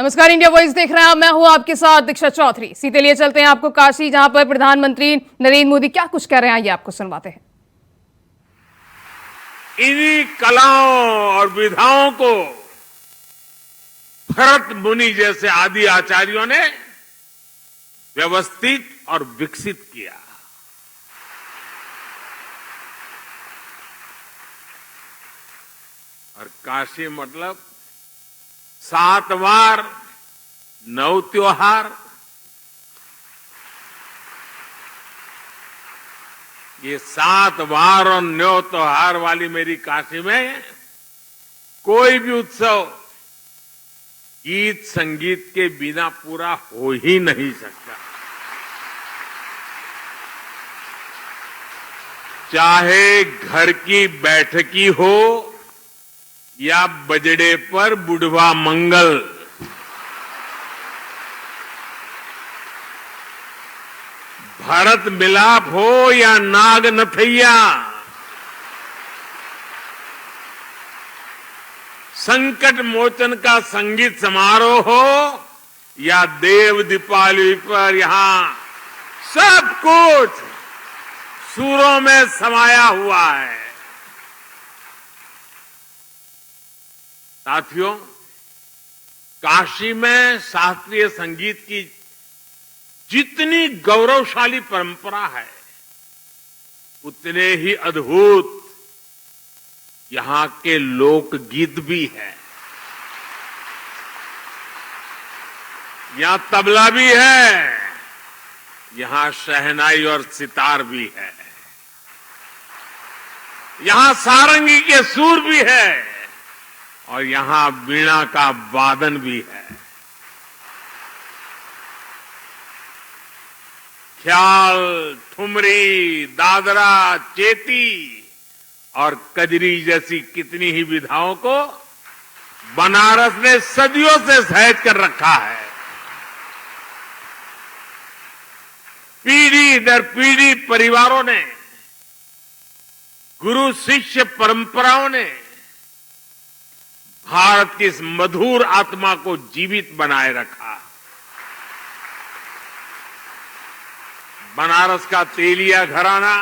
नमस्कार, India voice देख रहे हैं। मैं हूं आपके साथ दीक्षा चौधरी। सीधे लिए चलते हैं आपको काशी, जहां पर प्रधानमंत्री नरेंद्र मोदी क्या कुछ कह रहे हैं, ये आपको सुनवाते हैं। इन्हीं कलाओं और विधाओं को भरत मुनि जैसे आदि आचार्यों ने व्यवस्थित और विकसित किया। और काशी मतलब 7 वार 9 त्योहार। ये 7 वार और 9 त्योहार वाली मेरी काशी में कोई भी उत्सव गीत संगीत के बिना पूरा हो ही नहीं सकता। चाहे घर की बैठकी हो या बजड़े पर बुढ़वा मंगल, भरत मिलाप हो या नाग नथैया, संकट मोचन का संगीत समारोह हो या देव दीपावली पर यहां सब कुछ सुरों में समाया हुआ है। साथियों, काशी में शास्त्रीय संगीत की जितनी गौरवशाली परंपरा है, उतने ही अद्भुत यहां के लोकगीत भी है। यहां तबला भी है, यहां शहनाई और सितार भी है, यहां सारंगी के सुर भी है और यहां वीणा का वादन भी है। ख्याल, ठुमरी, दादरा, चेती और कजरी जैसी कितनी ही विधाओं को बनारस ने सदियों से सहेज कर रखा है। पीढ़ी दर पीढ़ी परिवारों ने, गुरु शिष्य परंपराओं ने भारत की इस मधुर आत्मा को जीवित बनाए रखा। बनारस का तेलिया घराना,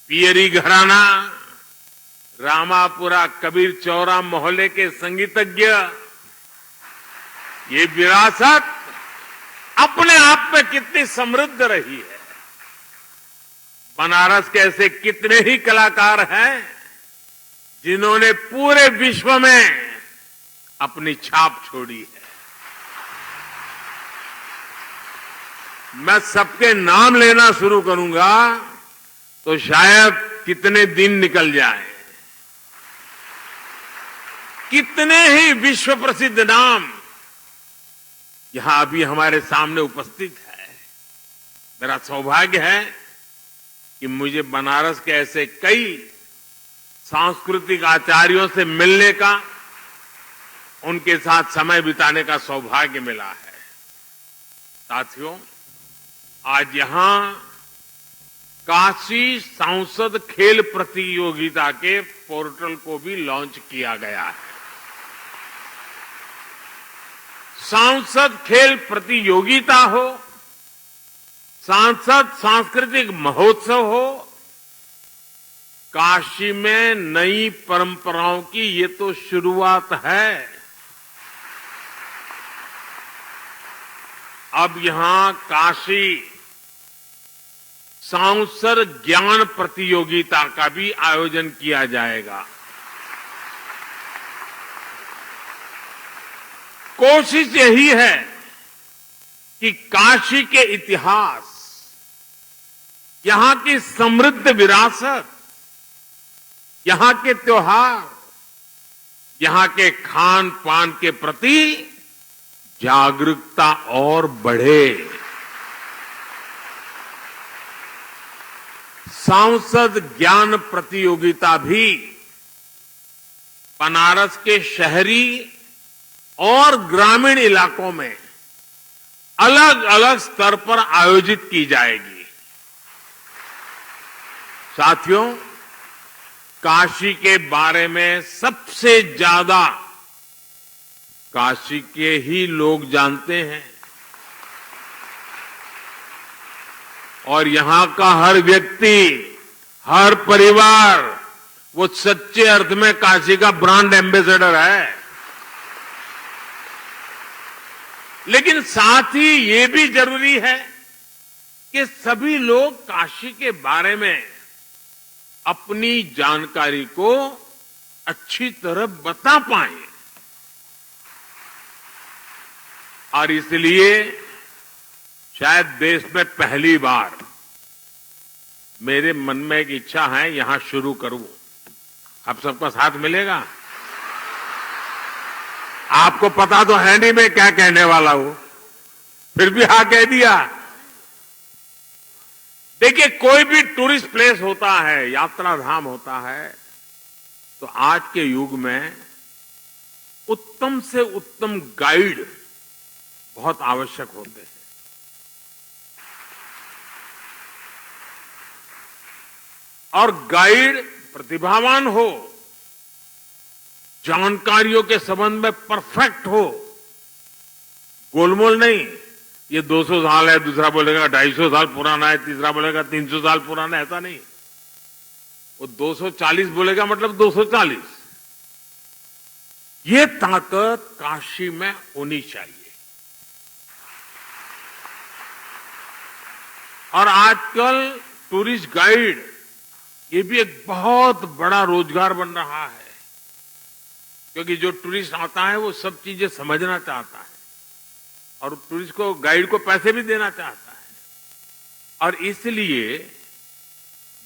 पियरी घराना, रामापुरा कबीर चौरा मोहल्ले के संगीतज्ञ, ये विरासत अपने आप में कितनी समृद्ध रही है। बनारस के ऐसे कितने ही कलाकार हैं जिन्होंने पूरे विश्व में अपनी छाप छोड़ी है। मैं सबके नाम लेना शुरू करूंगा तो शायद कितने दिन निकल जाए। कितने ही विश्व प्रसिद्ध नाम यहां अभी हमारे सामने उपस्थित है। मेरा सौभाग्य है कि मुझे बनारस के ऐसे कई सांस्कृतिक आचार्यों से मिलने का, उनके साथ समय बिताने का सौभाग्य मिला है। साथियों, आज यहां काशी सांसद खेल प्रतियोगिता के पोर्टल को भी लॉन्च किया गया है। सांसद खेल प्रतियोगिता हो, सांसद सांस्कृतिक महोत्सव हो, काशी में नई परंपराओं की ये तो शुरुआत है। अब यहां काशी सांसद ज्ञान प्रतियोगिता का भी आयोजन किया जाएगा। कोशिश यही है कि काशी के इतिहास, यहां की समृद्ध विरासत, यहां के त्योहार, यहां के खान पान के प्रति जागरूकता और बढ़े। सांसद ज्ञान प्रतियोगिता भी बनारस के शहरी और ग्रामीण इलाकों में अलग अलग स्तर पर आयोजित की जाएगी। साथियों, काशी के बारे में सबसे ज्यादा काशी के ही लोग जानते हैं और यहां का हर व्यक्ति, हर परिवार वो सच्चे अर्थ में काशी का ब्रांड एम्बेसडर है। लेकिन साथ ही ये भी जरूरी है कि सभी लोग काशी के बारे में अपनी जानकारी को अच्छी तरह बता पाएं। और इसलिए शायद देश में पहली बार मेरे मन में एक इच्छा है, यहां शुरू करूं। आप सबका साथ मिलेगा? आपको पता तो है नहीं मैं क्या कहने वाला हूं, फिर भी हाँ कह दिया। देखिए, कोई भी टूरिस्ट प्लेस होता है, यात्रा धाम होता है, तो आज के युग में उत्तम से उत्तम गाइड बहुत आवश्यक होते हैं। और गाइड प्रतिभावान हो, जानकारियों के संबंध में परफेक्ट हो, गोलमोल नहीं, ये 200 साल है, दूसरा बोलेगा 250 साल पुराना है, तीसरा बोलेगा 300 साल पुराना है, ऐसा नहीं। वो 240 बोलेगा मतलब 240। ये ताकत काशी में होनी चाहिए। और आजकल टूरिस्ट गाइड ये भी एक बहुत बड़ा रोजगार बन रहा है, क्योंकि जो टूरिस्ट आता है वो सब चीजें समझना चाहता है और टूरिस्ट को, गाइड को पैसे भी देना चाहता है। और इसलिए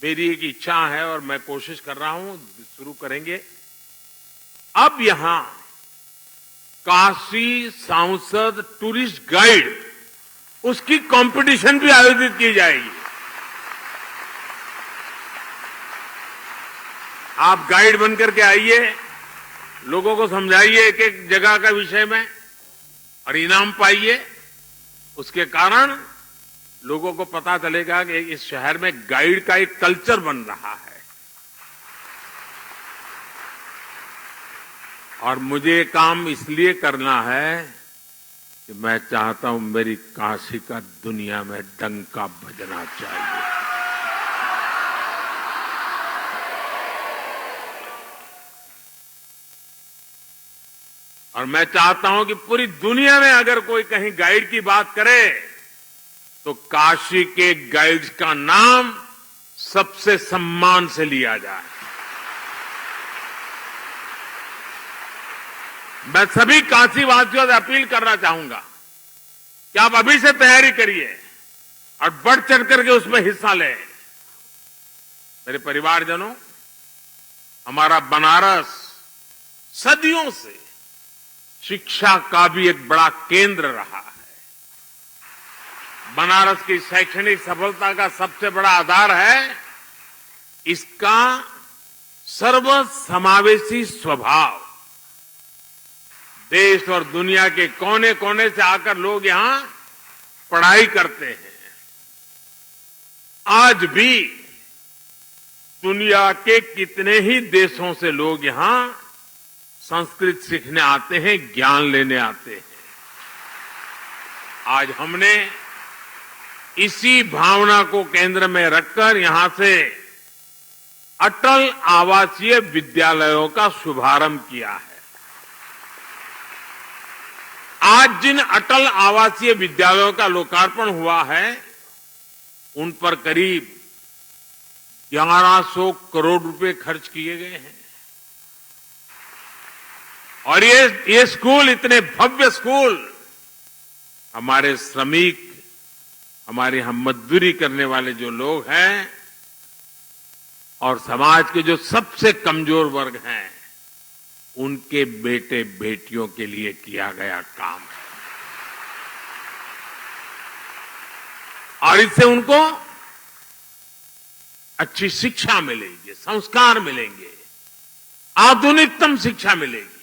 मेरी एक इच्छा है और मैं कोशिश कर रहा हूं, शुरू करेंगे। अब यहां काशी सांसद टूरिस्ट गाइड, उसकी कंपटीशन भी आयोजित की जाएगी। आप गाइड बनकर के आइए, लोगों को समझाइए एक एक जगह का विषय में और इनाम पाइए। उसके कारण लोगों को पता चलेगा कि इस शहर में गाइड का एक कल्चर बन रहा है। और मुझे काम इसलिए करना है कि मैं चाहता हूं मेरी काशी का दुनिया में डंका बजना चाहिए। और मैं चाहता हूं कि पूरी दुनिया में अगर कोई कहीं गाइड की बात करे तो काशी के गाइड्स का नाम सबसे सम्मान से लिया जाए। मैं सभी काशीवासियों से अपील करना चाहूंगा कि आप अभी से तैयारी करिए और बढ़ चढ़ करके उसमें हिस्सा लें। मेरे परिवारजनों, हमारा बनारस सदियों से शिक्षा का भी एक बड़ा केंद्र रहा है। बनारस की शैक्षणिक सफलता का सबसे बड़ा आधार है इसका सर्वसमावेशी स्वभाव। देश और दुनिया के कोने कोने से आकर लोग यहां पढ़ाई करते हैं। आज भी दुनिया के कितने ही देशों से लोग यहां संस्कृत सीखने आते हैं, ज्ञान लेने आते हैं। आज हमने इसी भावना को केंद्र में रखकर यहां से अटल आवासीय विद्यालयों का शुभारंभ किया है। आज जिन अटल आवासीय विद्यालयों का लोकार्पण हुआ है, उन पर करीब 1100 करोड़ रुपए खर्च किए गए हैं। और ये स्कूल, इतने भव्य स्कूल, हमारे श्रमिक, हमारे हम मजदूरी करने वाले जो लोग हैं और समाज के जो सबसे कमजोर वर्ग हैं, उनके बेटे बेटियों के लिए किया गया काम है। और इससे उनको अच्छी शिक्षा मिलेगी, संस्कार मिलेंगे, आधुनिकतम शिक्षा मिलेगी।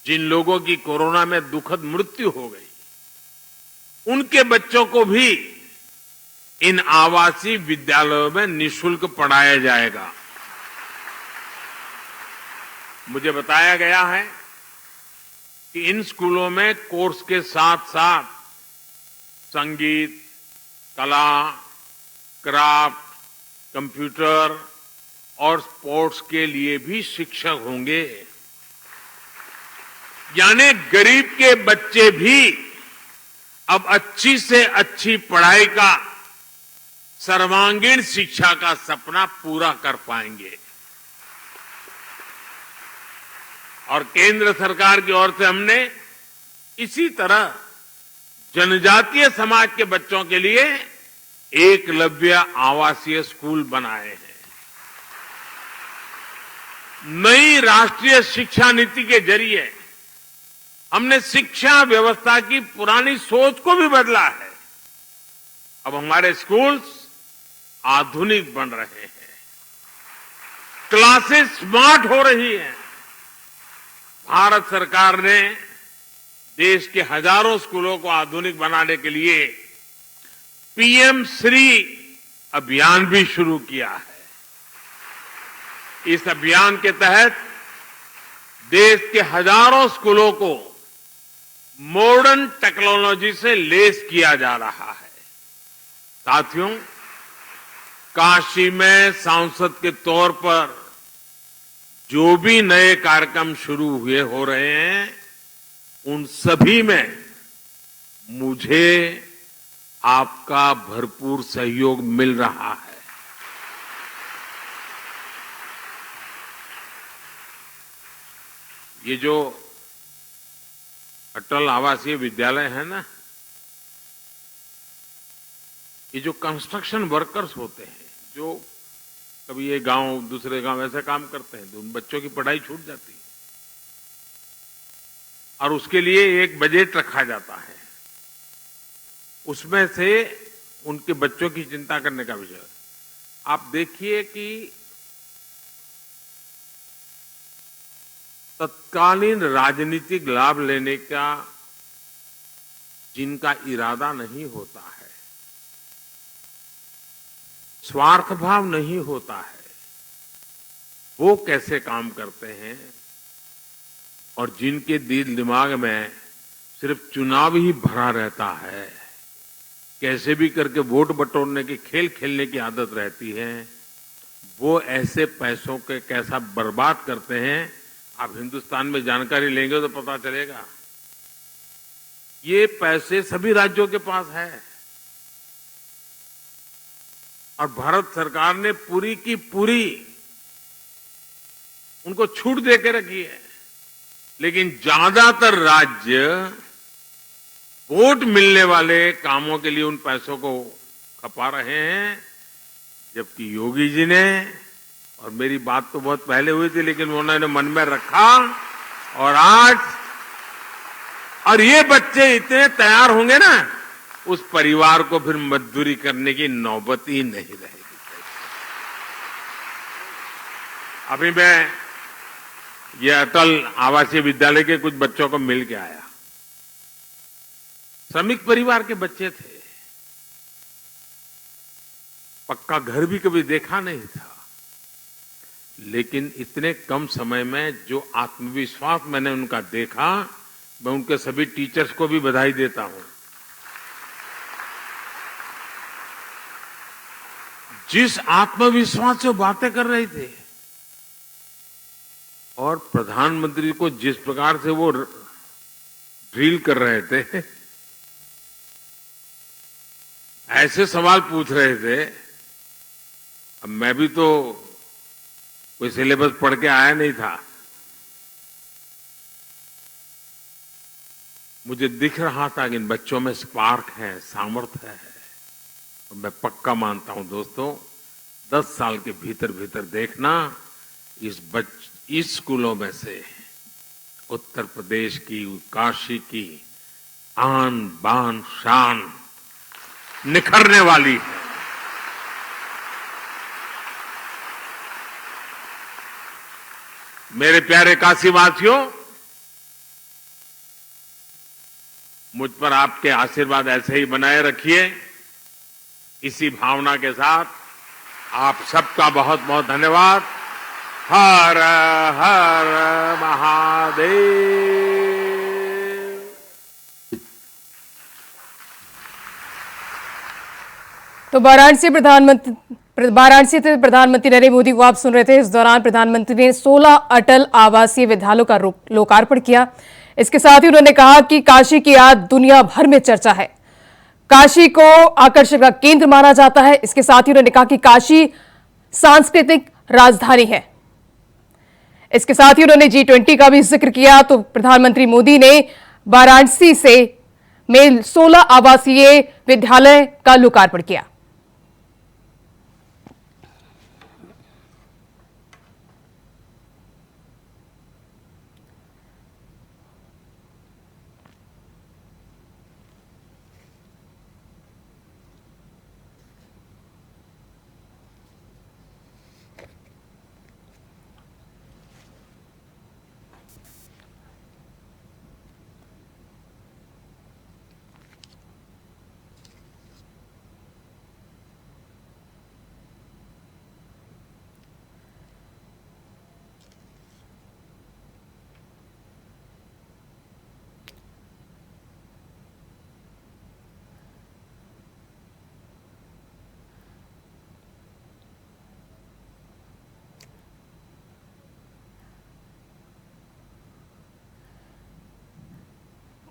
जिन लोगों की कोरोना में दुखद मृत्यु हो गई, उनके बच्चों को भी इन आवासीय विद्यालयों में निःशुल्क पढ़ाया जाएगा। मुझे बताया गया है कि इन स्कूलों में कोर्स के साथ साथ संगीत, कला, क्राफ्ट, कंप्यूटर और स्पोर्ट्स के लिए भी शिक्षक होंगे। यानी गरीब के बच्चे भी अब अच्छी से अच्छी पढ़ाई का, सर्वांगीण शिक्षा का सपना पूरा कर पाएंगे। और केंद्र सरकार की ओर से हमने इसी तरह जनजातीय समाज के बच्चों के लिए एकलव्य आवासीय स्कूल बनाए हैं। नई राष्ट्रीय शिक्षा नीति के जरिए हमने शिक्षा व्यवस्था की पुरानी सोच को भी बदला है। अब हमारे स्कूल्स आधुनिक बन रहे हैं, क्लासेस स्मार्ट हो रही हैं। भारत सरकार ने देश के हजारों स्कूलों को आधुनिक बनाने के लिए पीएम श्री अभियान भी शुरू किया है। इस अभियान के तहत देश के हजारों स्कूलों को मॉडर्न टेक्नोलॉजी से लैस किया जा रहा है। साथियों, काशी में सांसद के तौर पर जो भी नए कार्यक्रम शुरू हुए हो रहे हैं, उन सभी में मुझे आपका भरपूर सहयोग मिल रहा है। ये जो अटल आवासीय विद्यालय है ना, ये जो कंस्ट्रक्शन वर्कर्स होते हैं, जो कभी ये गांव दूसरे गांव ऐसे काम करते हैं, तो उन बच्चों की पढ़ाई छूट जाती है और उसके लिए एक बजट रखा जाता है। उसमें से उनके बच्चों की चिंता करने का विषय। आप देखिए कि तत्कालीन राजनीतिक लाभ लेने का जिनका इरादा नहीं होता है, स्वार्थ भाव नहीं होता है, वो कैसे काम करते हैं। और जिनके दिल दिमाग में सिर्फ चुनाव ही भरा रहता है, कैसे भी करके वोट बटोरने की खेल खेलने की आदत रहती है, वो ऐसे पैसों के कैसा बर्बाद करते हैं। आप हिंदुस्तान में जानकारी लेंगे तो पता चलेगा। ये पैसे सभी राज्यों के पास है और भारत सरकार ने पूरी की पूरी उनको छूट दे के रखी है। लेकिन ज्यादातर राज्य वोट मिलने वाले कामों के लिए उन पैसों को खपा रहे हैं, जबकि योगी जी ने, और मेरी बात तो बहुत पहले हुई थी लेकिन उन्होंने मन में रखा, और आज और ये बच्चे इतने तैयार होंगे ना, उस परिवार को फिर मजदूरी करने की नौबत ही नहीं रहेगी। अभी मैं ये अटल आवासीय विद्यालय के कुछ बच्चों को मिल के आया। श्रमिक परिवार के बच्चे थे, पक्का घर भी कभी देखा नहीं था, लेकिन इतने कम समय में जो आत्मविश्वास मैंने उनका देखा, मैं उनके सभी टीचर्स को भी बधाई देता हूं। जिस आत्मविश्वास से बातें कर रहे थे और प्रधानमंत्री को जिस प्रकार से वो ड्रिल कर रहे थे, ऐसे सवाल पूछ रहे थे। अब मैं भी तो कोई सिलेबस पढ़ के आया नहीं था, मुझे दिख रहा था कि इन बच्चों में स्पार्क है, सामर्थ्य है। और मैं पक्का मानता हूं दोस्तों, 10 साल के भीतर भीतर देखना, इस स्कूलों में से उत्तर प्रदेश की, काशी की आन बान शान निखरने वाली है। मेरे प्यारे काशीवासियों, मुझ पर आपके आशीर्वाद ऐसे ही बनाए रखिए। इसी भावना के साथ आप सबका बहुत बहुत धन्यवाद। हर हर महादेव। तो वाराणसी से प्रधानमंत्री नरेंद्र मोदी को आप सुन रहे थे। इस दौरान प्रधानमंत्री ने 16 अटल आवासीय विद्यालयों का लोकार्पण किया। इसके साथ ही उन्होंने कहा कि काशी की आज दुनिया भर में चर्चा है, काशी को आकर्षण का केंद्र माना जाता है। इसके साथ ही उन्होंने कहा कि काशी सांस्कृतिक राजधानी है। इसके साथ ही उन्होंने G20 का भी जिक्र किया। तो प्रधानमंत्री मोदी ने वाराणसी में 16 आवासीय विद्यालय का लोकार्पण किया।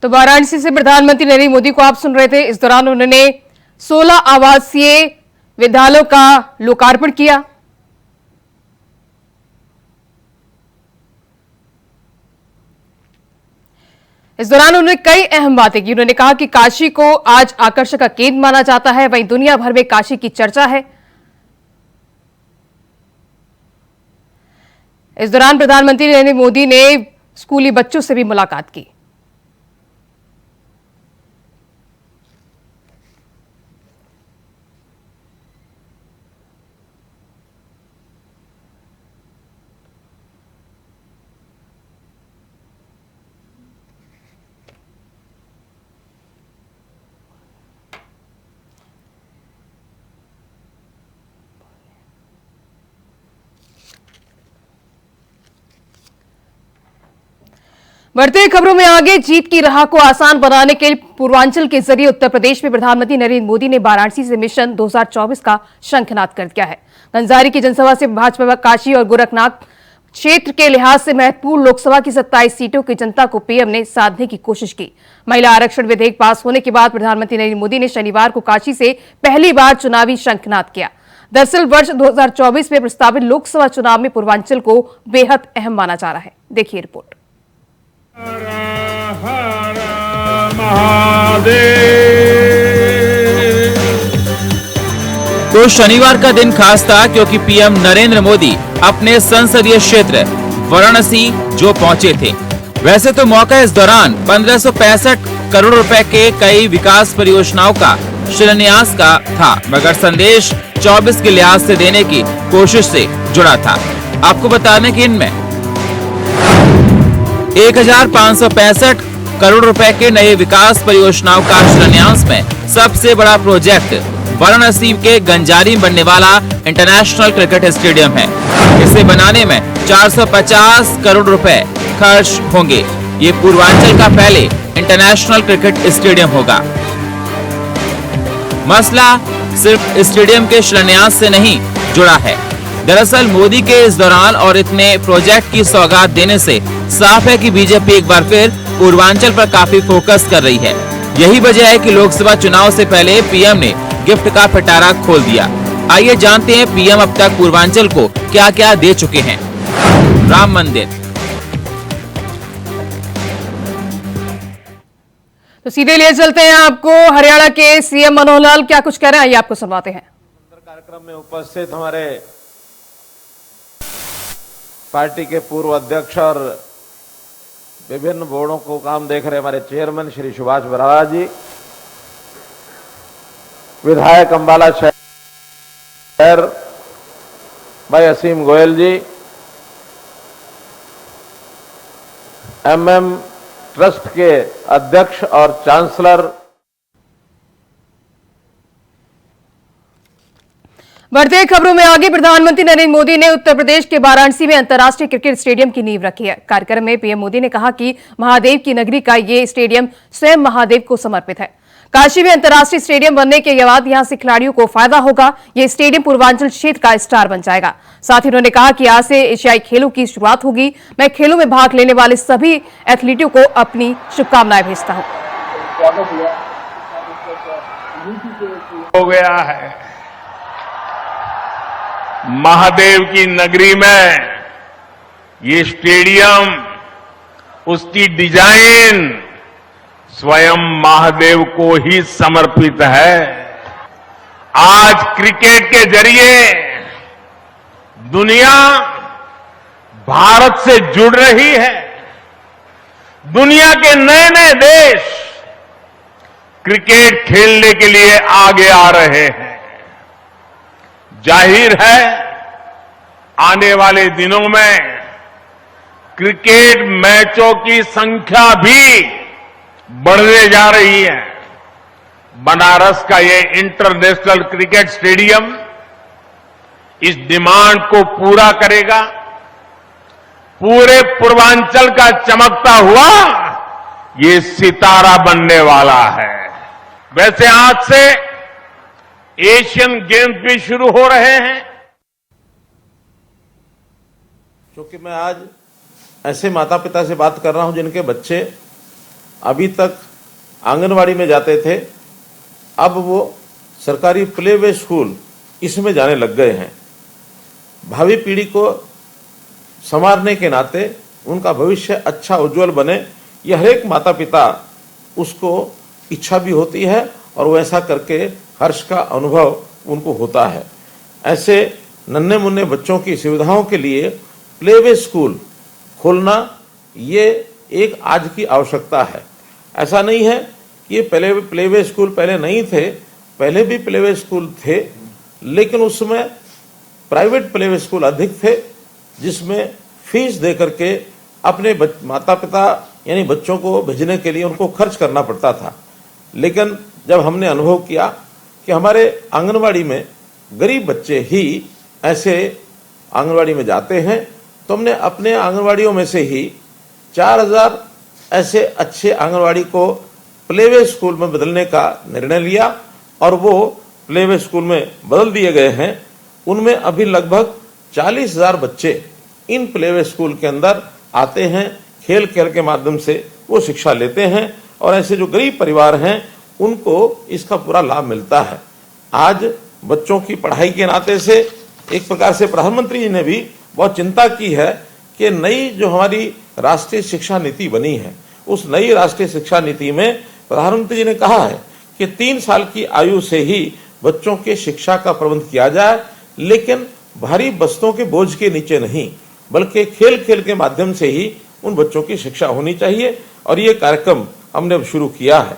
तो वाराणसी से प्रधानमंत्री नरेंद्र मोदी को आप सुन रहे थे। इस दौरान उन्होंने 16 आवासीय विद्यालयों का लोकार्पण किया। इस दौरान उन्होंने कई अहम बातें की। उन्होंने कहा कि काशी को आज आकर्षण का केंद्र माना जाता है, वहीं दुनिया भर में काशी की चर्चा है। इस दौरान प्रधानमंत्री नरेंद्र मोदी ने स्कूली बच्चों से भी मुलाकात की। बढ़ते खबरों में आगे, जीत की राह को आसान बनाने के लिए पूर्वांचल के जरिए उत्तर प्रदेश में प्रधानमंत्री नरेंद्र मोदी ने वाराणसी से मिशन 2024 का शंखनाद कर दिया है। गंजारी की जनसभा से भाजपा काशी और गोरखनाथ क्षेत्र के लिहाज से महत्वपूर्ण लोकसभा की 27 सीटों की जनता को पीएम ने साधने की कोशिश की। महिला आरक्षण विधेयक पास होने के बाद प्रधानमंत्री नरेंद्र मोदी ने शनिवार को काशी से पहली बार चुनावी शंखनाद किया। दरअसल वर्ष 2024 में प्रस्तावित लोकसभा चुनाव में पूर्वांचल को बेहद अहम माना जा रहा है। देखिए रिपोर्ट। तो शनिवार का दिन खास था क्योंकि पीएम नरेंद्र मोदी अपने संसदीय क्षेत्र वाराणसी जो पहुंचे थे। वैसे तो मौका इस दौरान 1565 करोड़ रुपए के कई विकास परियोजनाओं का शिलान्यास का था, मगर संदेश 24 के लिहाज से देने की कोशिश से जुड़ा था। आपको बताने कि इनमें 1565 करोड़ रुपए के नए विकास परियोजनाओं का शिलान्यास में सबसे बड़ा प्रोजेक्ट वाराणसी के गंजारी में बनने वाला इंटरनेशनल क्रिकेट स्टेडियम है। इसे बनाने में 450 करोड़ रुपए खर्च होंगे। ये पूर्वांचल का पहले इंटरनेशनल क्रिकेट स्टेडियम होगा। मसला सिर्फ स्टेडियम के शिलान्यास से नहीं जुड़ा है। दरअसल मोदी के इस दौरान और इतने प्रोजेक्ट की सौगात देने से साफ है कि बीजेपी एक बार फिर पूर्वांचल पर काफी फोकस कर रही है। यही वजह है कि लोकसभा चुनाव से पहले पीएम ने गिफ्ट का पिटारा खोल दिया। आइए जानते हैं पीएम अब तक पूर्वांचल को क्या क्या दे चुके हैं। राम मंदिर। तो सीधे लिए चलते हैं आपको हरियाणा के सीएम मनोहर लाल क्या कुछ कह रहे हैं, आइए आपको सुनवाते हैं। कार्यक्रम में उपस्थित हमारे पार्टी के पूर्व अध्यक्ष और विभिन्न बोर्डों को काम देख रहे हमारे चेयरमैन श्री सुभाष बराला जी, विधायक अंबाला शहर भाई असीम गोयल जी, एमएम ट्रस्ट के अध्यक्ष और चांसलर। बढ़ते खबरों में आगे, प्रधानमंत्री नरेंद्र मोदी ने उत्तर प्रदेश के वाराणसी में अंतर्राष्ट्रीय क्रिकेट स्टेडियम की नींव रखी है। कार्यक्रम में पीएम मोदी ने कहा कि महादेव की नगरी का ये स्टेडियम स्वयं महादेव को समर्पित है। काशी में अंतर्राष्ट्रीय स्टेडियम बनने के बाद यहां से खिलाड़ियों को फायदा होगा। ये स्टेडियम पूर्वांचल क्षेत्र का स्टार बन जाएगा। साथ ही उन्होंने कहा कि आज से एशियाई खेलों की शुरुआत होगी। मैं खेलों में भाग लेने वाले सभी एथलीटों को अपनी शुभकामनाएं भेजता हूं। हो गया है महादेव की नगरी में ये स्टेडियम, उसकी डिजाइन स्वयं महादेव को ही समर्पित है। आज क्रिकेट के जरिए दुनिया भारत से जुड़ रही है। दुनिया के नए नए देश क्रिकेट खेलने के लिए आगे आ रहे हैं। जाहिर है आने वाले दिनों में क्रिकेट मैचों की संख्या भी बढ़ने जा रही है। बनारस का ये इंटरनेशनल क्रिकेट स्टेडियम इस डिमांड को पूरा करेगा। पूरे पूर्वांचल का चमकता हुआ ये सितारा बनने वाला है। वैसे आज से एशियन गेम्स भी शुरू हो रहे हैं। क्योंकि मैं आज ऐसे माता पिता से बात कर रहा हूं जिनके बच्चे अभी तक आंगनवाड़ी में जाते थे, अब वो सरकारी प्ले वे स्कूल इसमें जाने लग गए हैं। भावी पीढ़ी को संवारने के नाते उनका भविष्य अच्छा उज्जवल बने, यह हर एक माता पिता उसको इच्छा भी होती है और वैसा करके हर्ष का अनुभव उनको होता है। ऐसे नन्हे मुन्ने बच्चों की सुविधाओं के लिए प्ले वे स्कूल खोलना ये एक आज की आवश्यकता है। ऐसा नहीं है कि ये पहले प्ले वे स्कूल पहले नहीं थे, पहले भी प्ले वे स्कूल थे, लेकिन उसमें प्राइवेट प्ले वे स्कूल अधिक थे जिसमें फीस दे करके अपने माता पिता यानी बच्चों को भेजने के लिए उनको खर्च करना पड़ता था। लेकिन जब हमने अनुभव किया कि हमारे आंगनवाड़ी में गरीब बच्चे ही ऐसे आंगनवाड़ी में जाते हैं, तो हमने अपने आंगनवाड़ियों में से ही 4000 ऐसे अच्छे आंगनवाड़ी को प्ले वे स्कूल में बदलने का निर्णय लिया और वो प्ले वे स्कूल में बदल दिए गए हैं। उनमें अभी लगभग 40,000 बच्चे इन प्ले वे स्कूल के अंदर आते हैं, खेल खेल के माध्यम से वो शिक्षा लेते हैं और ऐसे जो गरीब परिवार हैं उनको इसका पूरा लाभ मिलता है। आज बच्चों की पढ़ाई के नाते से एक प्रकार से प्रधानमंत्री जी ने भी बहुत चिंता की है कि नई जो हमारी राष्ट्रीय शिक्षा नीति बनी है, उस नई राष्ट्रीय शिक्षा नीति में प्रधानमंत्री जी ने कहा है कि 3 साल की आयु से ही बच्चों के शिक्षा का प्रबंध किया जाए, लेकिन भारी बस्तों के बोझ के नीचे नहीं, बल्कि खेल खेल के माध्यम से ही उन बच्चों की शिक्षा होनी चाहिए। और ये कार्यक्रम हमने अब शुरू किया है।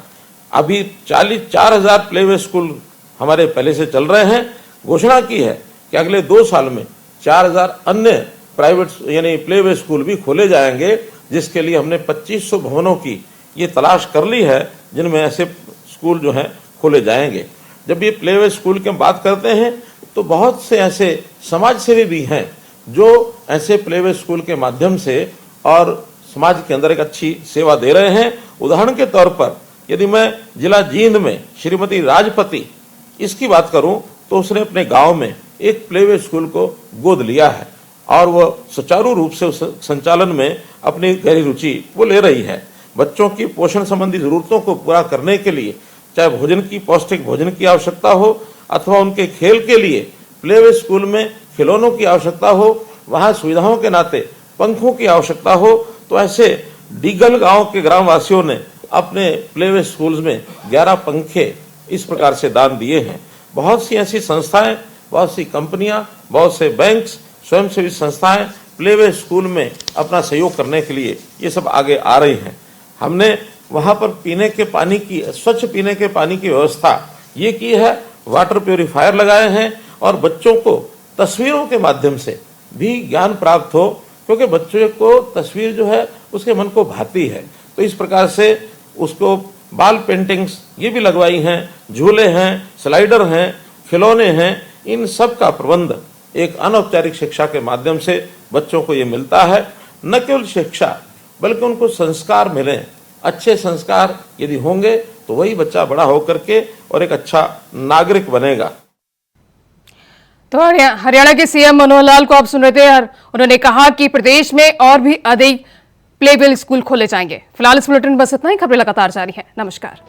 अभी 4,000 प्ले वे स्कूल हमारे पहले से चल रहे हैं। घोषणा की है कि अगले 2 साल में 4,000 अन्य प्राइवेट यानी प्ले वे स्कूल भी खोले जाएंगे, जिसके लिए हमने 2500 भवनों की ये तलाश कर ली है जिनमें ऐसे स्कूल जो हैं खोले जाएंगे। जब ये प्ले वे स्कूल की हम बात करते हैं तो बहुत से ऐसे समाज सेवी भी हैं जो ऐसे प्ले वे स्कूल के माध्यम से और समाज के अंदर एक अच्छी सेवा दे रहे हैं। उदाहरण के तौर पर यदि मैं जिला जींद में श्रीमती राजपति इसकी बात करूं तो उसने अपने गांव में एक प्ले वे स्कूल को गोद लिया है और वह सुचारू रूप से उस संचालन में अपनी गहरी रुचि वो ले रही है। बच्चों की पोषण संबंधी जरूरतों को पूरा करने के लिए चाहे भोजन की पौष्टिक भोजन की आवश्यकता हो अथवा उनके खेल के लिए प्ले वे स्कूल में खिलौनों की आवश्यकता हो, वहां सुविधाओं के नाते पंखों की आवश्यकता हो, तो ऐसे डीगल गांव के ग्रामवासियों ने अपने प्ले वे स्कूल्स में 11 पंखे इस प्रकार से दान दिए हैं। बहुत सी ऐसी संस्थाएं, बहुत सी कंपनियां, बहुत से बैंक्स, स्वयंसेवी संस्थाएं प्ले वे स्कूल में अपना सहयोग करने के लिए ये सब आगे आ रही हैं। हमने वहां पर पीने के पानी की, स्वच्छ पीने के पानी की व्यवस्था ये की है, वाटर प्यूरिफायर लगाए हैं और बच्चों को तस्वीरों के माध्यम से भी ज्ञान प्राप्त हो, क्योंकि बच्चों को तस्वीर जो है उसके मन को भाती है। तो इस प्रकार से उसको बाल पेंटिंग्स ये भी लगवाई हैं, झूले हैं, स्लाइडर हैं, खिलौने हैं, इन सब का प्रबंध एक अनौपचारिक शिक्षा के माध्यम से बच्चों को ये मिलता है। न केवल शिक्षा बल्कि उनको संस्कार मिले। अच्छे संस्कार यदि होंगे तो तो वही बच्चा बड़ा होकर के और एक अच्छा नागरिक बनेगा। तो हरियाणा के सीएम मनोहर लाल को आप सुन रहे थे और उन्होंने कहा कि प्रदेश में और भी अधिक प्लेवेल स्कूल खोले जाएंगे। फिलहाल इस बुलेटिन में बस इतना ही। खबरें लगातार जारी है। नमस्कार।